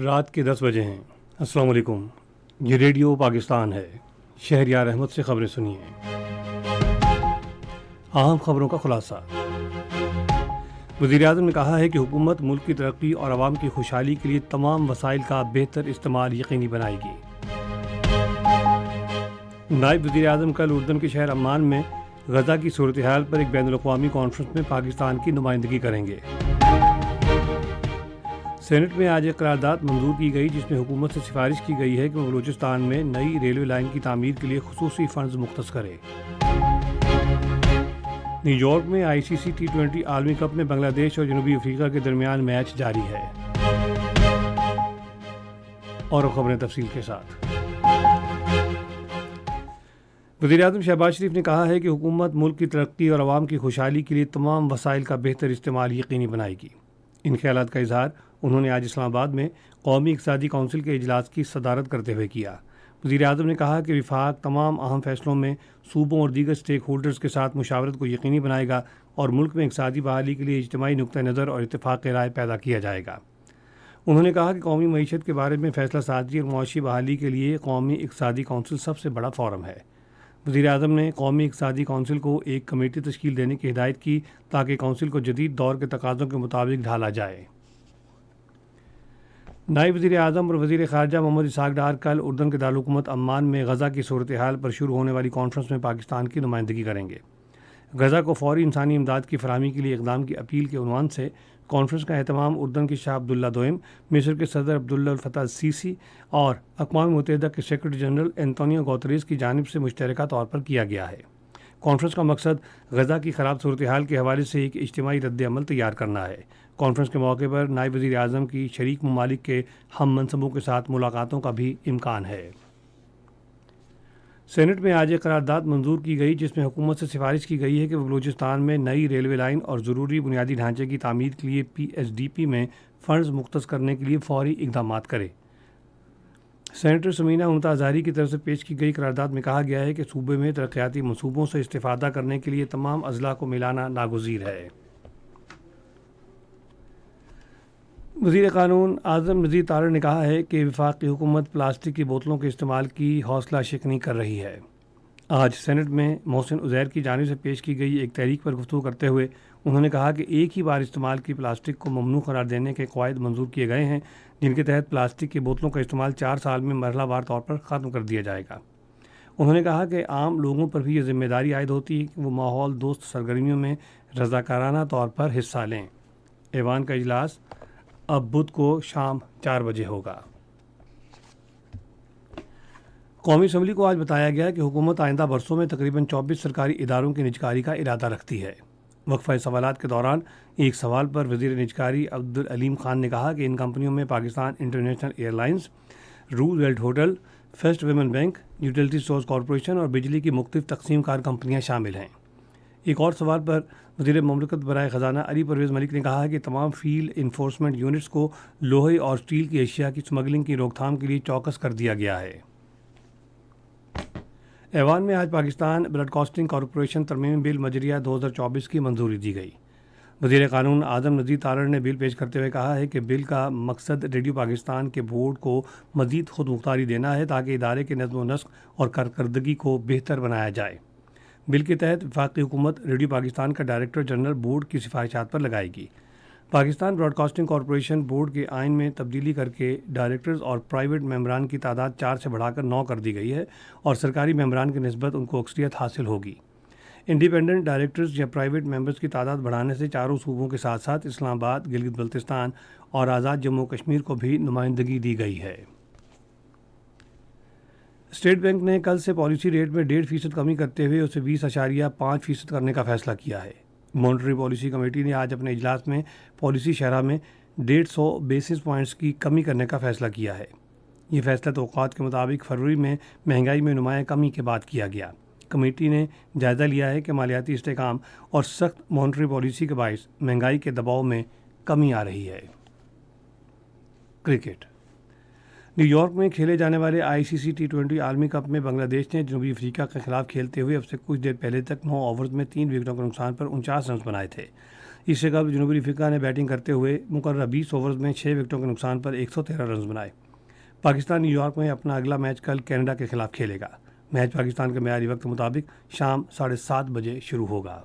رات کے 10 بجے ہیں۔ السلام علیکم، یہ ریڈیو پاکستان ہے۔ شہریار احمد سے خبریں سنیے۔ اہم خبروں کا خلاصہ۔ وزیر اعظم نے کہا ہے کہ حکومت ملک کی ترقی اور عوام کی خوشحالی کے لیے تمام وسائل کا بہتر استعمال یقینی بنائے گی۔ نائب وزیر اعظم کل اردن کے شہر عمان میں غزہ کی صورتحال پر ایک بین الاقوامی کانفرنس میں پاکستان کی نمائندگی کریں گے۔ سینٹ میں آج ایک قرارداد منظور کی گئی جس میں حکومت سے سفارش کی گئی ہے کہ وہ بلوچستان میں نئی ریلوے لائن کی تعمیر کے لیے خصوصی فنڈز مختص کرے۔ نیو یارک میں ICC T20 عالمی کپ میں بنگلہ دیش اور جنوبی افریقہ کے درمیان میچ جاری ہے۔ اور خبریں تفصیل کے ساتھ۔ وزیر اعظم شہباز شریف نے کہا ہے کہ حکومت ملک کی ترقی اور عوام کی خوشحالی کے لیے تمام وسائل کا بہتر استعمال یقینی بنائے گی۔ ان خیالات کا اظہار انہوں نے آج اسلام آباد میں قومی اقتصادی کونسل کے اجلاس کی صدارت کرتے ہوئے کیا۔ وزیر اعظم نے کہا کہ وفاق تمام اہم فیصلوں میں صوبوں اور دیگر اسٹیک ہولڈرز کے ساتھ مشاورت کو یقینی بنائے گا اور ملک میں اقتصادی بحالی کے لیے اجتماعی نقطہ نظر اور اتفاق رائے پیدا کیا جائے گا۔ انہوں نے کہا کہ قومی معیشت کے بارے میں فیصلہ سازی اور معاشی بحالی کے لیے قومی اقتصادی کونسل سب سے بڑا فورم ہے۔ وزیر اعظم نے قومی اقتصادی کونسل کو ایک کمیٹی تشکیل دینے کی ہدایت کی تاکہ کونسل کو جدید دور کے تقاضوں کے مطابق ڈھالا جائے۔ نائب وزیر اعظم اور وزیر خارجہ محمد اسحاق ڈار کل اردن کے دارالحکومت عمان میں غزہ کی صورتحال پر شروع ہونے والی کانفرنس میں پاکستان کی نمائندگی کریں گے۔ غزہ کو فوری انسانی امداد کی فراہمی کے لیے اقدام کی اپیل کے عنوان سے کانفرنس کا اہتمام اردن کے شاہ عبداللہ دوئم، مصر کے صدر عبداللہ الفتح السیسی اور اقوام متحدہ کے سیکرٹری جنرل اینٹونیو گوتریز کی جانب سے مشترکہ طور پر کیا گیا ہے۔ کانفرنس کا مقصد غزہ کی خراب صورتحال کے حوالے سے ایک اجتماعی رد عمل تیار کرنا ہے۔ کانفرنس کے موقع پر نائب وزیر اعظم کی شریک ممالک کے ہم منصبوں کے ساتھ ملاقاتوں کا بھی امکان ہے۔ سینٹ میں آج ایک قرارداد منظور کی گئی جس میں حکومت سے سفارش کی گئی ہے کہ وہ بلوچستان میں نئی ریلوے لائن اور ضروری بنیادی ڈھانچے کی تعمیر کے لیے PSDP میں فنڈز مختص کرنے کے لیے فوری اقدامات کرے۔ سینیٹر سمینا ممتاز اظہری کی طرف سے پیش کی گئی قرارداد میں کہا گیا ہے کہ صوبے میں ترقیاتی منصوبوں سے استفادہ کرنے کے لیے تمام اضلاع کو ملانا ناگزیر ہے۔ وزیر قانون اعظم نذیر تارڑ نے کہا ہے کہ وفاقی حکومت پلاسٹک کی بوتلوں کے استعمال کی حوصلہ شکنی کر رہی ہے۔ آج سینٹ میں محسن عزیر کی جانب سے پیش کی گئی ایک تحریک پر گفتگو کرتے ہوئے انہوں نے کہا کہ ایک ہی بار استعمال کی پلاسٹک کو ممنوع قرار دینے کے قواعد منظور کیے گئے ہیں جن کے تحت پلاسٹک کی بوتلوں کا استعمال 4 سال میں مرحلہ وار طور پر ختم کر دیا جائے گا۔ انہوں نے کہا کہ عام لوگوں پر بھی یہ ذمہ داری عائد ہوتی ہے کہ وہ ماحول دوست سرگرمیوں میں رضاکارانہ طور پر حصہ لیں۔ ایوان کا اجلاس اب بدھ کو شام 4 بجے ہوگا۔ قومی اسمبلی کو آج بتایا گیا کہ حکومت آئندہ برسوں میں تقریباً 24 سرکاری اداروں کی نجکاری کا ارادہ رکھتی ہے۔ وقفہ سوالات کے دوران ایک سوال پر وزیر نجکاری عبدالعلیم خان نے کہا کہ ان کمپنیوں میں Pakistan international air lines, Roosevelt hotel, first women bank, utility stores corporation اور بجلی کی مختلف تقسیم کار کمپنیاں شامل ہیں۔ ایک اور سوال پر وزیر مملکت برائے خزانہ علی پرویز ملک نے کہا کہ تمام فیلڈ انفورسمنٹ یونٹس کو لوہے اور اسٹیل کی اشیاء کی اسمگلنگ کی روک تھام کے لیے چوکس کر دیا گیا ہے۔ ایوان میں آج پاکستان براڈ کاسٹنگ کارپوریشن ترمیمی بل مجریہ 2024 کی منظوری دی گئی۔ وزیر قانون اعظم نذیر تارڑ نے بل پیش کرتے ہوئے کہا ہے کہ بل کا مقصد ریڈیو پاکستان کے بورڈ کو مزید خود مختاری دینا ہے تاکہ ادارے کے نظم و نسق اور کارکردگی کو بہتر بنایا جائے۔ بل کے تحت وفاقی حکومت ریڈیو پاکستان کا ڈائریکٹر جنرل بورڈ کی سفارشات پر لگائے گی۔ Pakistan broadcasting corporation board کے آئین میں تبدیلی کر کے ڈائریکٹرز اور پرائیویٹ ممبران کی تعداد 4 سے بڑھا کر 9 کر دی گئی ہے اور سرکاری ممبران کی نسبت ان کو اکثریت حاصل ہوگی۔ انڈیپینڈنٹ ڈائریکٹرز یا پرائیویٹ ممبرز کی تعداد بڑھانے سے چاروں صوبوں کے ساتھ ساتھ اسلام آباد، گلگت بلتستان اور آزاد جموں کشمیر کو بھی نمائندگی دی گئی ہے۔ اسٹیٹ بینک نے کل سے پالیسی ریٹ میں 1.5% کمی کرتے ہوئے اسے 20.5% کرنے کا فیصلہ کیا ہے۔ مانیٹری پالیسی کمیٹی نے آج اپنے اجلاس میں پالیسی شرح میں 150 بیسس پوائنٹس کی کمی کرنے کا فیصلہ کیا ہے۔ یہ فیصلہ توقعات کے مطابق فروری میں مہنگائی میں نمایاں کمی کے بعد کیا گیا۔ کمیٹی نے جائزہ لیا ہے کہ مالیاتی استحکام اور سخت مانیٹری پالیسی کے باعث مہنگائی کے دباؤ میں کمی آ رہی ہے۔ کرکٹ۔ نیو یارک میں کھیلے جانے والے ICC T20 عالمی کپ میں بنگلہ دیش نے جنوبی افریقہ کے خلاف کھیلتے ہوئے اب سے کچھ دیر پہلے تک 9 اوورز میں 3 وکٹوں کے نقصان پر 49 رنز بنائے تھے۔ اس سے قبل جنوبی افریقہ نے بیٹنگ کرتے ہوئے مقررہ 20 اوورز میں 6 وکٹوں کے نقصان پر 113 رنز بنائے۔ پاکستان نیو یارک میں اپنا اگلا میچ کل کینیڈا کے خلاف کھیلے گا۔ میچ پاکستان کے معیاری وقت مطابق شام 7:30 بجے شروع ہوگا۔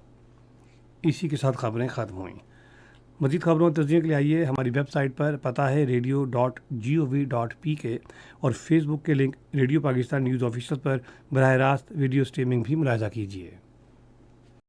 اسی کے ساتھ خبریں ختم ہوئیں۔ مزید خبروں اور تجزیے کے لیے آئیے ہماری ویب سائٹ پر، پتہ ہے radio.gov.pk، اور فیس بک کے link radio Pakistan news official پر براہ راست ویڈیو سٹریمنگ بھی ملاحظہ کیجیے۔